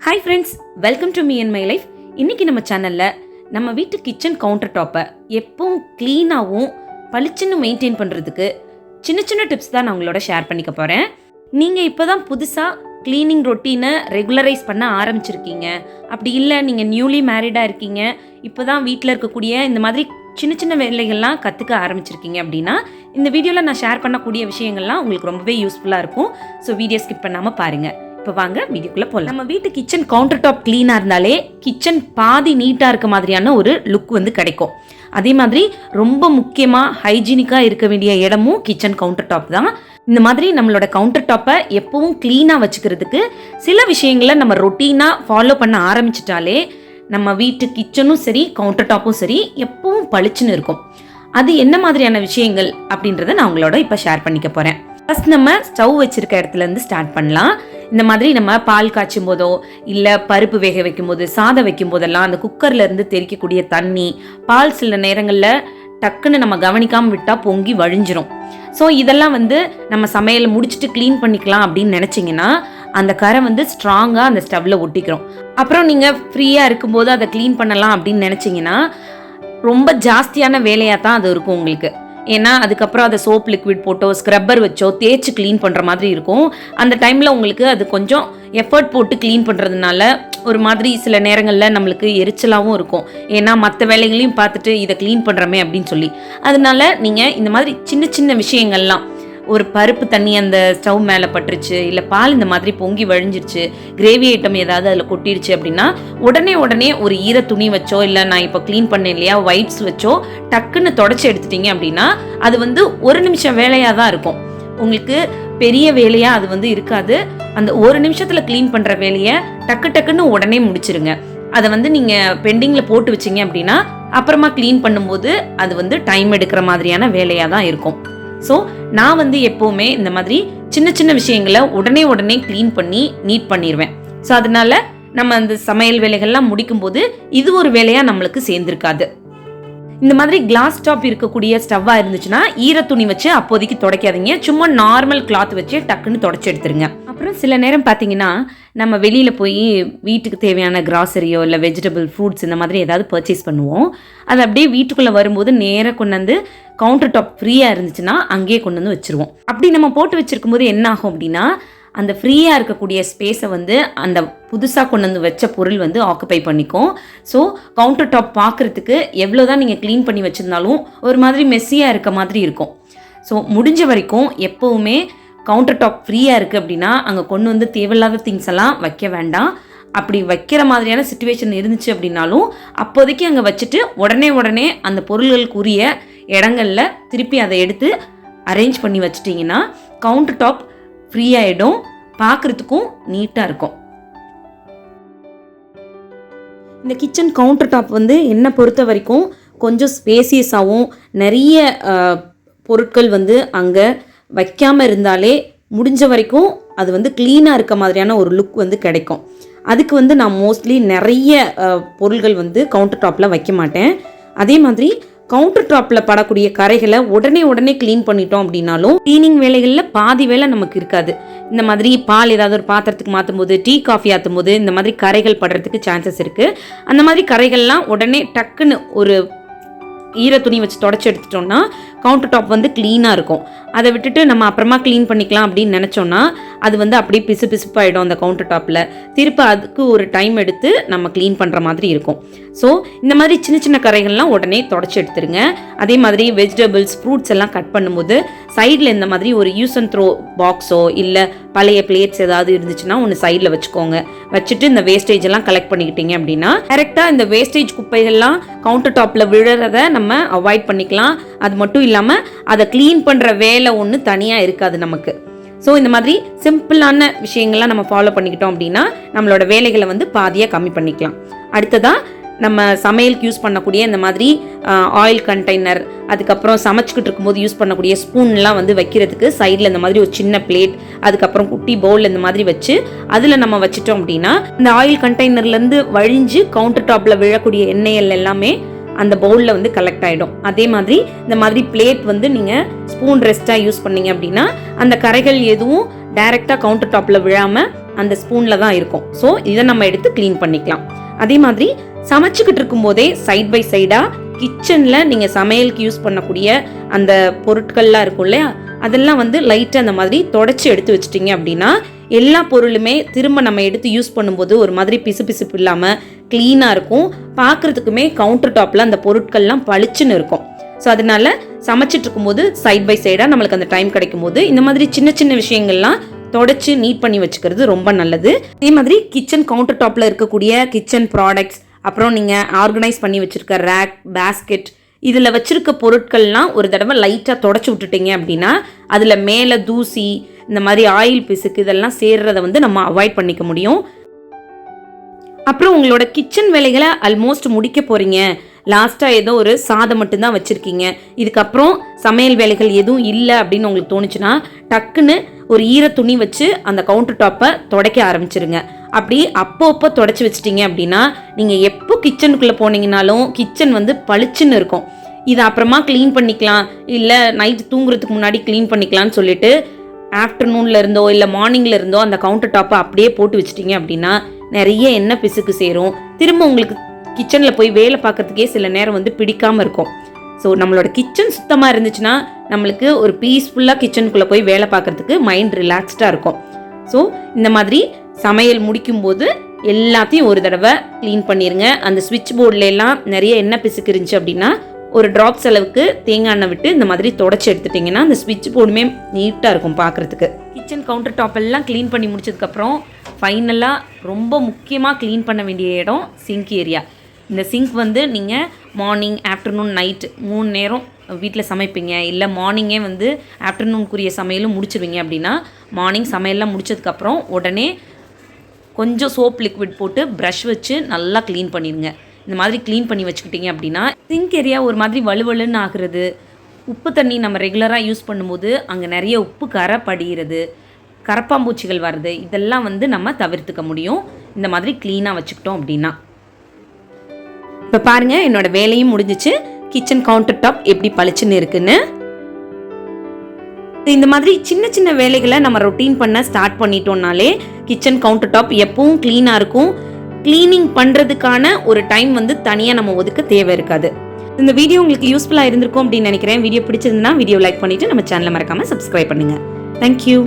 Hi friends, welcome to me and my life. இன்றைக்கி நம்ம சேனலில் நம்ம வீட்டு கிச்சன் கவுண்டர் டாப்பை எப்பவும் க்ளீனாகவும் பளிச்சுன்னு மெயின்டைன் பண்ணுறதுக்கு சின்ன சின்ன டிப்ஸ் தான் நான் உங்களோட ஷேர் பண்ணிக்க போகிறேன். நீங்கள் இப்போ தான் புதுசாக க்ளீனிங் ரொட்டீனை ரெகுலரைஸ் பண்ண ஆரம்பிச்சிருக்கீங்க, அப்படி இல்லை நீங்கள் நியூலி மேரிடாக இருக்கீங்க, இப்போ தான் வீட்டில் இருக்கக்கூடிய இந்த மாதிரி சின்ன சின்ன வேலைகள்லாம் கற்றுக்க ஆரம்பிச்சிருக்கீங்க அப்படின்னா இந்த வீடியோவில் நான் ஷேர் பண்ணக்கூடிய விஷயங்கள்லாம் உங்களுக்கு ரொம்பவே யூஸ்ஃபுல்லாக இருக்கும். ஸோ வீடியோ ஸ்கிப் பண்ணாமல் பாருங்கள். இப்போ வாங்க வீடியோக்குள்ளே போகலாம். நம்ம வீட்டு கிச்சன் கவுண்டர் டாப் க்ளீனாக இருந்தாலே கிச்சன் பாதி நீட்டாக இருக்க மாதிரியான ஒரு லுக் வந்து கிடைக்கும். அதே மாதிரி ரொம்ப முக்கியமாக ஹைஜீனிக்காக இருக்க வேண்டிய இடமும் கிச்சன் கவுண்டர் டாப் தான். இந்த மாதிரி நம்மளோட கவுண்டர் டாப்பை எப்பவும் க்ளீனாக வச்சுக்கிறதுக்கு சில விஷயங்களை நம்ம ரொட்டீனாக ஃபாலோ பண்ண ஆரம்பிச்சிட்டாலே நம்ம வீட்டு கிச்சனும் சரி கவுண்டர் டாப்பும் சரி எப்பவும் பளிச்சுன்னு இருக்கும். அது என்ன மாதிரியான விஷயங்கள் அப்படின்றத நான் உங்களோட இப்போ ஷேர் பண்ணிக்க போகிறேன். ஃபர்ஸ்ட் நம்ம ஸ்டவ் வச்சிருக்க இடத்துலேருந்து ஸ்டார்ட் பண்ணலாம். இந்த மாதிரி நம்ம பால் காய்ச்சும் போதோ இல்லை பருப்பு வேக வைக்கும் போது சாதம் வைக்கும் போதெல்லாம் அந்த குக்கர்லேருந்து தெறிக்கக்கூடிய தண்ணி பால் சில நேரங்களில் டக்குன்னு நம்ம கவனிக்காமல் விட்டால் பொங்கி வழிஞ்சிரும். ஸோ இதெல்லாம் வந்து நம்ம சமையல் முடிச்சுட்டு க்ளீன் பண்ணிக்கலாம் அப்படின்னு நினச்சிங்கன்னா அந்த கரை வந்து ஸ்ட்ராங்காக அந்த ஸ்டவ்வில் ஒட்டிக்கிறோம். அப்புறம் நீங்கள் ஃப்ரீயாக இருக்கும்போது அதை க்ளீன் பண்ணலாம் அப்படின்னு நினச்சிங்கன்னா ரொம்ப ஜாஸ்தியான வேலையாக தான் அது இருக்கும் உங்களுக்கு. ஏன்னா அதுக்கப்புறம் அதை சோப் லிக்விட் போட்டோ ஸ்க்ரப்பர் வச்சோ தேய்ச்சி க்ளீன் பண்ணுற மாதிரி இருக்கும். அந்த டைமில் உங்களுக்கு அது கொஞ்சம் எஃபர்ட் போட்டு க்ளீன் பண்ணுறதுனால ஒரு மாதிரி சில நேரங்களில் நம்மளுக்கு எரிச்சலாகவும் இருக்கும். ஏன்னா மற்ற வேலைகளையும் பார்த்துட்டு இதை க்ளீன் பண்ணுறோமே அப்படின்னு சொல்லி. அதனால நீங்கள் இந்த மாதிரி சின்ன சின்ன விஷயங்கள்லாம், ஒரு பருப்பு தண்ணி அந்த ஸ்டவ் மேலே பட்டுருச்சு, இல்லை பால் இந்த மாதிரி பொங்கி வழிஞ்சிருச்சு, கிரேவி ஐட்டம் ஏதாவது அதில் கொட்டிடுச்சு அப்படின்னா உடனே ஒரு ஈர துணி வச்சோ இல்லை நான் இப்போ க்ளீன் பண்ணேன் இல்லையா வைப்ஸ் வச்சோ டக்குன்னு தொடச்சி எடுத்துட்டீங்க அப்படின்னா அது வந்து ஒரு நிமிஷம் வேலையாக தான் இருக்கும். உங்களுக்கு பெரிய வேலையாக அது வந்து இருக்காது. அந்த ஒரு நிமிஷத்தில் க்ளீன் பண்ணுற வேலையை டக்குன்னு உடனே முடிச்சிருங்க. அதை வந்து நீங்கள் பெண்டிங்கில் போட்டு வச்சிங்க அப்படின்னா அப்புறமா க்ளீன் பண்ணும்போது அது வந்து டைம் எடுக்கிற மாதிரியான வேலையாக தான் இருக்கும். ஸோ நான் வந்து எப்போவுமே இந்த மாதிரி சின்ன சின்ன விஷயங்களை உடனே க்ளீன் பண்ணி நீட் பண்ணிடுவேன். ஸோ அதனால நம்ம அந்த சமையல் வேலைகள்லாம் முடிக்கும்போது இது ஒரு வேலையாக நம்மளுக்கு சேர்ந்துருக்காது. இந்த மாதிரி கிளாஸ் டாப் இருக்கக்கூடிய ஸ்டவ்வாக இருந்துச்சுன்னா ஈர துணி வச்சு அப்போதைக்கு துடைக்காதீங்க, சும்மா நார்மல் கிளாத் வச்சு டக்குன்னு தொடச்சி எடுத்துருங்க. அப்புறம் சில நேரம் பார்த்தீங்கன்னா நம்ம வெளியில் போய் வீட்டுக்கு தேவையான கிராசரியோ இல்லை வெஜிடபிள் ஃப்ரூட்ஸ் இந்த மாதிரி ஏதாவது பர்ச்சேஸ் பண்ணுவோம். அது அப்படியே வீட்டுக்குள்ளே வரும்போது நேராக கொண்டு வந்து கவுண்டர் டாப் ஃப்ரீயாக இருந்துச்சுன்னா அங்கேயே கொண்டு வந்து வச்சுருவோம். அப்படி நம்ம போட்டு வச்சுருக்கும் போது என்ன ஆகும் அப்படின்னா அந்த ஃப்ரீயாக இருக்கக்கூடிய ஸ்பேஸை வந்து அந்த புதுசாக கொண்டு வந்து வச்ச பொருள் வந்து ஆக்குப்பை பண்ணிக்கும். ஸோ கவுண்டர் டாப் பார்க்குறதுக்கு எவ்வளோ தான் நீங்கள் க்ளீன் பண்ணி வச்சுருந்தாலும் ஒரு மாதிரி மெஸ்ஸியாக இருக்க மாதிரி இருக்கும். ஸோ முடிஞ்ச வரைக்கும் எப்போவுமே கவுண்டர் டாப் ஃப்ரீயாக இருக்குது அப்படின்னா அங்கே கொண்டு வந்து தேவையில்லாத திங்ஸ் எல்லாம் வைக்க வேண்டாம். அப்படி வைக்கிற மாதிரியான சிச்சுவேஷன் இருந்துச்சு அப்படின்னாலும் அப்போதைக்கு அங்கே வச்சுட்டு உடனே அந்த பொருள்களுக்குரிய இடங்களில் திருப்பி அதை எடுத்து அரேஞ்ச் பண்ணி வச்சிட்டிங்கன்னா கவுண்டர் டாப் ஃப்ரீ ஆகிடும், பார்க்குறதுக்கும் நீட்டாக இருக்கும். இந்த கிச்சன் கவுண்டர் டாப் வந்து என்னை பொறுத்த வரைக்கும் கொஞ்சம் ஸ்பேசியஸாகவும் நிறைய பொருட்கள் வந்து அங்கே வைக்காமல் இருந்தாலே முடிஞ்ச வரைக்கும் அது வந்து க்ளீனாக இருக்க மாதிரியான ஒரு லுக் வந்து கிடைக்கும். அதுக்கு வந்து நான் மோஸ்ட்லி நிறைய பொருள்கள் வந்து கவுண்டர் டாப்பில் வைக்க மாட்டேன். அதே மாதிரி கவுண்டர் டாப்பில் படக்கூடிய கரைகளை உடனே க்ளீன் பண்ணிட்டோம் அப்படின்னாலும் க்ளீனிங் வேலைகளில் பாதி வேலை நமக்கு இருக்காது. இந்த மாதிரி பால் ஏதாவது ஒரு பாத்திரத்துக்கு மாற்றும் போது டீ காஃபி ஆற்றும் போது இந்த மாதிரி கரைகள் படுறதுக்கு சான்சஸ் இருக்குது. அந்த மாதிரி கரைகள்லாம் உடனே டக்குன்னு ஒரு ஈர துணி வச்சு தொடச்சி எடுத்துட்டோம்னா கவுண்டர் டாப் வந்து க்ளீனாக இருக்கும். அதை விட்டுட்டு நம்ம அப்புறமா க்ளீன் பண்ணிக்கலாம் அப்படின்னு நினச்சோன்னா அது வந்து அப்படியே பிசுப்பாயிடும் அந்த கவுண்டர் டாப்பில். திருப்பி அதுக்கு ஒரு டைம் எடுத்து நம்ம க்ளீன் பண்ணுற மாதிரி இருக்கும். ஸோ இந்த மாதிரி சின்ன கரைகள்லாம் உடனே தொடச்சி எடுத்துருங்க. அதே மாதிரி வெஜிடபிள்ஸ் ஃப்ரூட்ஸ் எல்லாம் கட் பண்ணும்போது சைடில் இந்த மாதிரி ஒரு யூஸ் அண்ட் த்ரோ பாக்ஸோ இல்லை பழைய பிளேட்ஸ் ஏதாவது இருந்துச்சுன்னா ஒன்று சைடில் வச்சுக்கோங்க. வச்சுட்டு இந்த வேஸ்டேஜ் எல்லாம் கலெக்ட் பண்ணிக்கிட்டீங்க அப்படின்னா கரெக்டாக இந்த வேஸ்டேஜ் குப்பைகள்லாம் கவுண்டர் டாப்பில் விழுறத நம்ம அவாய்ட் பண்ணிக்கலாம். அது மட்டும் இல்லாமல் அதை க்ளீன் பண்ணுற வேலை ஒன்று தனியாக இருக்காது நமக்கு. ஸோ இந்த மாதிரி சிம்பிளான விஷயங்கள்லாம் நம்ம ஃபாலோ பண்ணிக்கிட்டோம் அப்படின்னா நம்மளோட வேலைகளை வந்து பாதியாக கம்மி பண்ணிக்கலாம். அடுத்ததாக நம்ம சமையலுக்கு யூஸ் பண்ணக்கூடிய இந்த மாதிரி ஆயில் கண்டெய்னர், அதுக்கப்புறம் சமைச்சிக்கிட்டு இருக்கும்போது யூஸ் பண்ணக்கூடிய ஸ்பூன்லாம் வந்து வைக்கிறதுக்கு சைடில் இந்த மாதிரி ஒரு சின்ன பிளேட், அதுக்கப்புறம் குட்டி பவுல் இந்த மாதிரி வச்சு அதில் நம்ம வச்சிட்டோம் அப்படின்னா இந்த ஆயில் கண்டெய்னர்லேருந்து வழிஞ்சு கவுண்டர் டாப்பில் விழக்கூடிய எண்ணெய்கள் எல்லாமே அந்த பவுலில் வந்து கலெக்ட் ஆகிடும். அதே மாதிரி இந்த மாதிரி பிளேட் வந்து நீங்கள் ஸ்பூன் ரெஸ்ட்டாக யூஸ் பண்ணீங்க அப்படின்னா அந்த கரைகள் எதுவும் டைரெக்டாக கவுண்டர் டாப்பில் விழாமல் அந்த ஸ்பூனில் தான் இருக்கும். ஸோ இதை நம்ம எடுத்து க்ளீன் பண்ணிக்கலாம். அதே மாதிரி சமைச்சுக்கிட்டு இருக்கும் போதே சைட் பை சைடாக கிச்சனில் நீங்கள் சமையலுக்கு யூஸ் பண்ணக்கூடிய அந்த பொருட்கள்லாம் இருக்கும் இல்லையா, அதெல்லாம் வந்து லைட்டாக அந்த மாதிரி தொடச்சி எடுத்து வச்சிட்டிங்க அப்படின்னா எல்லா பொருளுமே திரும்ப நம்ம எடுத்து யூஸ் பண்ணும்போது ஒரு மாதிரி பிசுபிசுப்பு இல்லாமல் க்ளீனாக இருக்கும். பார்க்குறதுக்குமே கவுண்டர் டாப்பில் அந்த பொருட்கள்லாம் பளிச்சுன்னு இருக்கும். ஸோ அதனால சமைச்சிட்டு இருக்கும்போது சைட் பை சைடாக நம்மளுக்கு அந்த டைம் கிடைக்கும் போது இந்த மாதிரி சின்ன சின்ன விஷயங்கள்லாம் தொடச்சி நீட் பண்ணி வச்சுக்கிறது ரொம்ப நல்லது. அதே மாதிரி கிச்சன் கவுண்டர் டாப்பில் இருக்கக்கூடிய கிச்சன் ப்ராடக்ட்ஸ், அப்புறம் நீங்கள் ஆர்கனைஸ் பண்ணி வச்சுருக்க ரேக், பேஸ்கெட், இதில் வச்சுருக்க பொருட்கள்லாம் ஒரு தடவை லைட்டாக தொடச்சி விட்டுட்டீங்க அப்படின்னா அதில் மேலே தூசி, இந்த மாதிரி ஆயில் பிசுக்கு இதெல்லாம் சேர்றதை வந்து நம்ம அவாய்ட் பண்ணிக்க முடியும். அப்புறம் உங்களோட கிச்சன் வேலைகளை ஆல்மோஸ்ட் முடிக்க போகிறீங்க, லாஸ்ட்டாக ஏதோ ஒரு சாதம் மட்டும்தான் வச்சுருக்கீங்க, இதுக்கப்புறம் சமையல் வேலைகள் எதுவும் இல்லை அப்படின்னு உங்களுக்கு தோணுச்சுன்னா டக்குன்னு ஒரு ஈர துணி வச்சு அந்த கவுண்டர் டாப்பை துடைக்க ஆரம்பிச்சிருங்க. அப்படி அப்போ தொடச்சி வச்சிட்டிங்க அப்படின்னா நீங்கள் எப்போ கிச்சனுக்குள்ளே போனீங்கனாலும் கிச்சன் வந்து பளிச்சுன்னு இருக்கும். இதை அப்புறமா க்ளீன் பண்ணிக்கலாம், இல்லை நைட்டு தூங்குறதுக்கு முன்னாடி க்ளீன் பண்ணிக்கலாம்னு சொல்லிட்டு ஆஃப்டர்நூனில் இருந்தோ இல்லை மார்னிங்கில் இருந்தோ அந்த கவுண்டர் டாப்பை அப்படியே போட்டு வச்சிட்டிங்க அப்படின்னா நிறைய எண்ணெய் பிசுக்கு சேரும். திரும்ப உங்களுக்கு கிச்சனில் போய் வேலை பார்க்கறதுக்கே சில நேரம் வந்து பிடிக்காமல் இருக்கும். ஸோ நம்மளோட கிச்சன் சுத்தமாக இருந்துச்சுன்னா நம்மளுக்கு ஒரு பீஸ்ஃபுல்லாக கிச்சனுக்குள்ளே போய் வேலை பார்க்கறதுக்கு மைண்ட் ரிலாக்ஸ்டாக இருக்கும். ஸோ இந்த மாதிரி சமையல் முடிக்கும்போது எல்லாத்தையும் ஒரு தடவை க்ளீன் பண்ணிடுங்க. அந்த ஸ்விட்ச் போர்ட்லாம் நிறைய எண்ணெய் பிசுக்கு இருந்துச்சு அப்படின்னா ஒரு ட்ராப்ஸ் அளவுக்கு தேங்காய் எண்ணெய் விட்டு இந்த மாதிரி தொடச்சி எடுத்துட்டிங்கன்னா அந்த ஸ்விட்ச் போர்டுமே நீட்டாக இருக்கும் பார்க்குறதுக்கு. கிச்சன் கவுண்டர் டாப் எல்லாம் க்ளீன் பண்ணி முடிச்சதுக்கப்புறம் ஃபைனலாக ரொம்ப முக்கியமாக க்ளீன் பண்ண வேண்டிய இடம் சிங்க் ஏரியா. இந்த சிங்க் வந்து நீங்கள் மார்னிங், ஆஃப்டர்நூன், நைட் 3 நேரம் வீட்டில் சமைப்பீங்க, இல்லை மார்னிங்கே வந்து ஆஃப்டர்நூனுக்குரிய சமையலும் முடிச்சிருவீங்க அப்படின்னா மார்னிங் சமையல்லாம் முடிச்சதுக்கப்புறம் உடனே கொஞ்சம் சோப் லிக்விட் போட்டு ப்ரஷ் வச்சு நல்லா க்ளீன் பண்ணிடுங்க. இந்த மாதிரி க்ளீன் பண்ணி வச்சுக்கிட்டிங்க அப்படின்னா சிங்க் ஏரியா ஒரு மாதிரி வலுவலுன்னு ஆகுறது, உப்பு தண்ணி நம்ம ரெகுலராக யூஸ் பண்ணும்போது அங்கே நிறைய உப்பு கரை படிகிறது, கரப்பாம்பூச்சிகள் வர்றது, இதெல்லாம் வந்து நம்ம தவிர்த்துக்க முடியும் இந்த மாதிரி க்ளீனாக வச்சுக்கிட்டோம் அப்படின்னா. இப்போ பாருங்கள், என்னோட வேலையும் முடிஞ்சிச்சு. கிச்சன் கவுண்டர் டாப் எப்படி பளிச்சுன்னு இருக்குன்னு. இந்த மாதிரி சின்ன சின்ன வேலைகளை நம்ம ரொட்டீன் பண்ண ஸ்டார்ட் பண்ணிட்டோம்னாலே கிச்சன் கவுண்டர் டாப் எப்பவும் க்ளீனாக இருக்கும். க்ளீனிங் பண்ணுறதுக்கான ஒரு டைம் வந்து தனியாக நம்ம ஒதுக்க தேவை இருக்காது. இந்த வீடியோ உங்களுக்கு யூஸ்ஃபுல்லாக இருந்திருக்கும் அப்படின்னு நினைக்கிறேன். வீடியோ பிடிச்சிருந்தா வீடியோ லைக் பண்ணிவிட்டு நம்ம சேனலை மறக்காமல் சப்ஸ்கிரைப் பண்ணுங்கள். தேங்க்யூ.